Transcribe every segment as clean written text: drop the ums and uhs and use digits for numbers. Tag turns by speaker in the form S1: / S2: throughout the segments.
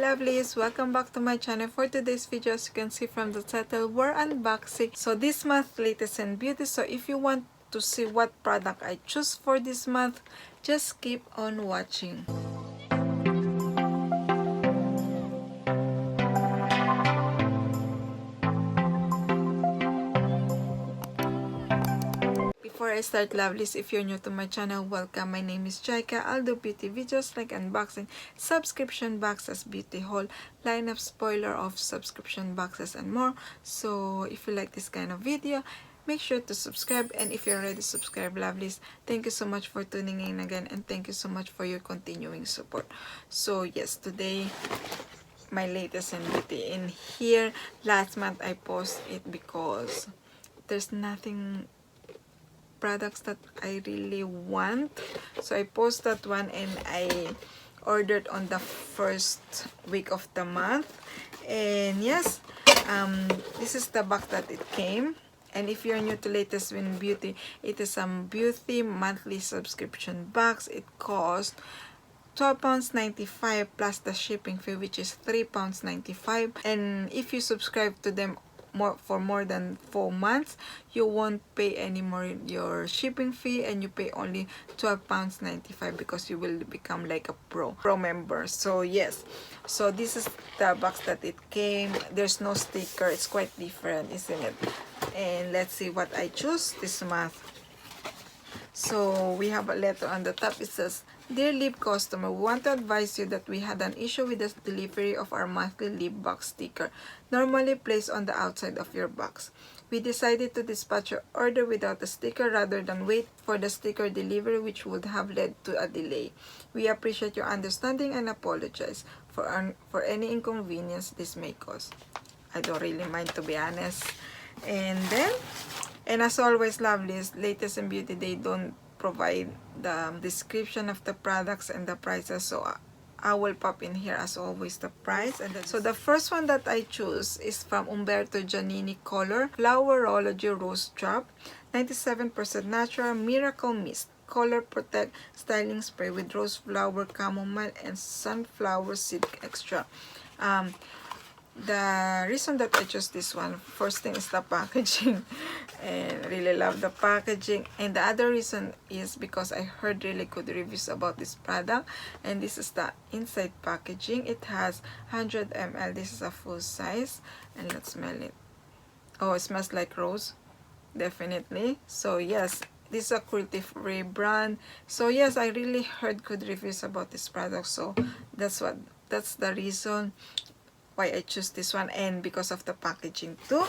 S1: lovelies, welcome back to my channel. For today's video, as you can see from the title, we're unboxing. So this month, latest in beauty. So if you want to see what product I choose for this month, just keep on watching. Before I start, lovelies, if you're new to my channel, welcome. My name is Jayca. I'll do beauty videos like unboxing, subscription boxes, beauty haul, lineup, spoiler of subscription boxes, and more. So if you like this kind of video, make sure to subscribe. And if you're already subscribed, lovelies, thank you so much for tuning in again, and thank you so much for your continuing support. So yes, today my latest in beauty in here. Last month I post it because there's nothing products that I really want, so I post that one, and I ordered on the first week of the month. And yes, this is the box that it came. And if you're new to latest in beauty, it is some beauty monthly subscription box. It costs £12.95 plus the shipping fee, which is £3.95. And if you subscribe to them for more than 4 months, you won't pay any more your shipping fee, and you pay only £12.95 because you will become like a pro member. So yes, so this is the box that it came. There's no sticker. It's quite different, isn't it? And let's see what I choose this month. So we have a letter on the top. It says, "Dear Lib customer, we want to advise you that we had an issue with the delivery of our monthly Lib box sticker, normally placed on the outside of your box. We decided to dispatch your order without a sticker rather than wait for the sticker delivery, which would have led to a delay. We appreciate your understanding and apologize for any inconvenience this may cause." I don't really mind, to be honest. And then, and as always, lovelies, latest in beauty, they don't provide the description of the products and the prices, so I will pop in here as always the price. And then, so the first one that I choose is from Umberto Giannini Color Flowerology Rose Drop, 97% natural miracle mist color protect styling spray with rose flower, chamomile, and sunflower seed extra. The reason that I chose this one, first thing is the packaging, and really love the packaging. And the other reason is because I heard really good reviews about this product. And this is the inside packaging. It has 100 ml. This is a full size, and let's smell it. Oh, it smells like rose, definitely. So yes, this is a cruelty-free brand. So yes, I really heard good reviews about this product, so that's the reason why I choose this one, and because of the packaging too.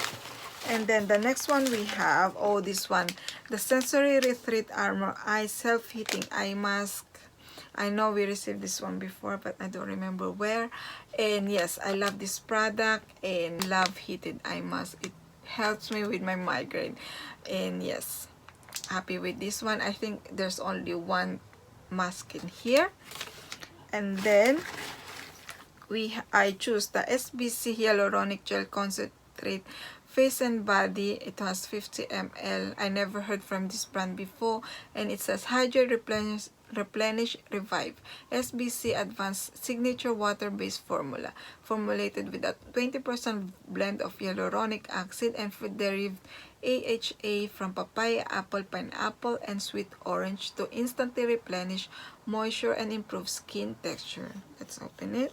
S1: And then the next one we have, oh, this one, the Sensory Retreat Armor Eye Self-Heating Eye Mask. I know we received this one before, but I don't remember where. And yes, I love this product and love heated eye mask. It helps me with my migraine. And yes, happy with this one. I think there's only one mask in here. And then I choose the SBC Hyaluronic Gel Concentrate Face and Body. It has 50 ml. I never heard from this brand before, and it says Hydrate, Replenish, Revive. SBC Advanced Signature Water-Based Formula, formulated with a 20% blend of hyaluronic acid and food-derived AHA from papaya, apple, pineapple, and sweet orange to instantly replenish moisture and improve skin texture. Let's open it.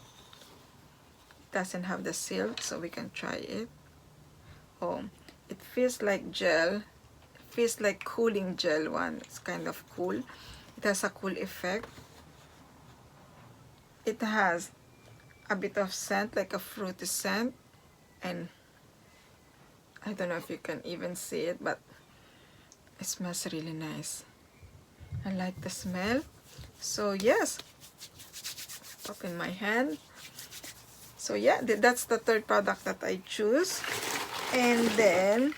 S1: Doesn't have the seal, so we can try it. Oh, it feels like gel. It feels like cooling gel one. It's kind of cool. It has a cool effect. It has a bit of scent, like a fruity scent, and I don't know if you can even see it, but it smells really nice. I like the smell. So yes, pop in my hand. So yeah, that's the third product that I choose. And then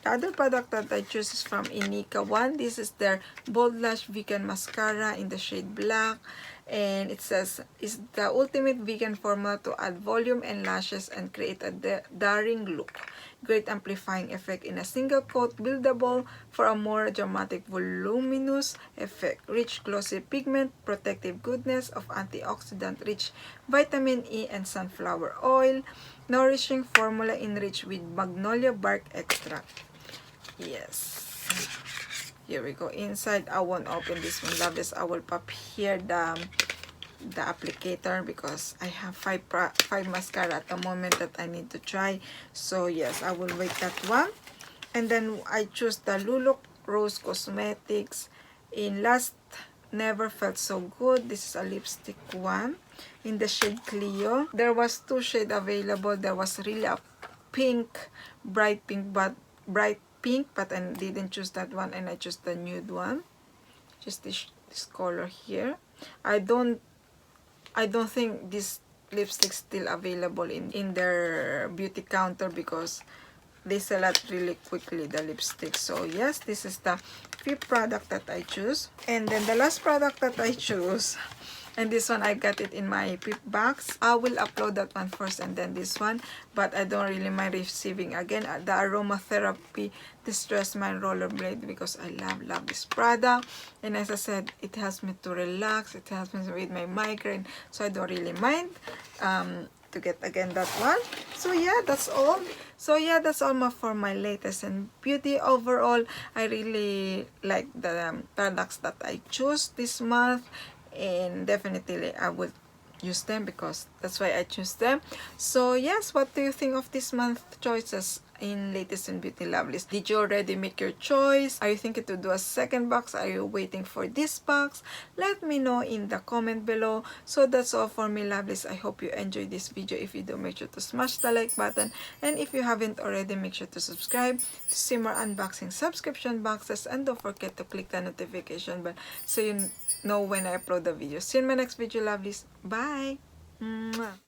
S1: the other product that I choose is from Inika One. This is their Bold Lash Vegan Mascara in the shade black. And it says, is the ultimate vegan formula to add volume and lashes and create a daring look. Great amplifying effect in a single coat, buildable for a more dramatic voluminous effect. Rich glossy pigment, protective goodness of antioxidant rich vitamin E and sunflower oil. Nourishing formula enriched with magnolia bark extract. Yes. Here we go. Inside, I won't open this one. Love this. I will pop here the applicator because I have five mascara at the moment that I need to try. So yes, I will wait that one. And then I choose the Lulu Rose Cosmetics in Last Never Felt So Good. This is a lipstick one in the shade Clio. There was 2 shades available. There was really a pink, bright pink, but I didn't choose that one, and I chose the nude one. Just this color here. I don't think this lipstick is still available in their beauty counter because they sell out really quickly, the lipstick. So yes, this is the 5th product that I choose. And then the last product that I choose, and this one I got it in my pip box. I will upload that one first and then this one, but I don't really mind receiving again the aromatherapy distress mind rollerblade because I love this product. And as I said, it helps me to relax, it helps me with my migraine, so I don't really mind to get again that one. So yeah, that's all. That's all for my latest in beauty. Overall, I really like the products that I choose this month, and definitely I would use them because that's why I choose them. So yes, what do you think of this month's choices in Latest in Beauty Lovelies? Did you already make your choice? Are you thinking to do a second box? Are you waiting for this box? Let me know in the comment below. So that's all for me, lovelies. I hope you enjoyed this video. If you do, make sure to smash the like button, and if you haven't already, make sure to subscribe to see more unboxing subscription boxes, and don't forget to click the notification bell so you know when I upload the video. See you in my next video, lovelies. Bye. Mwah.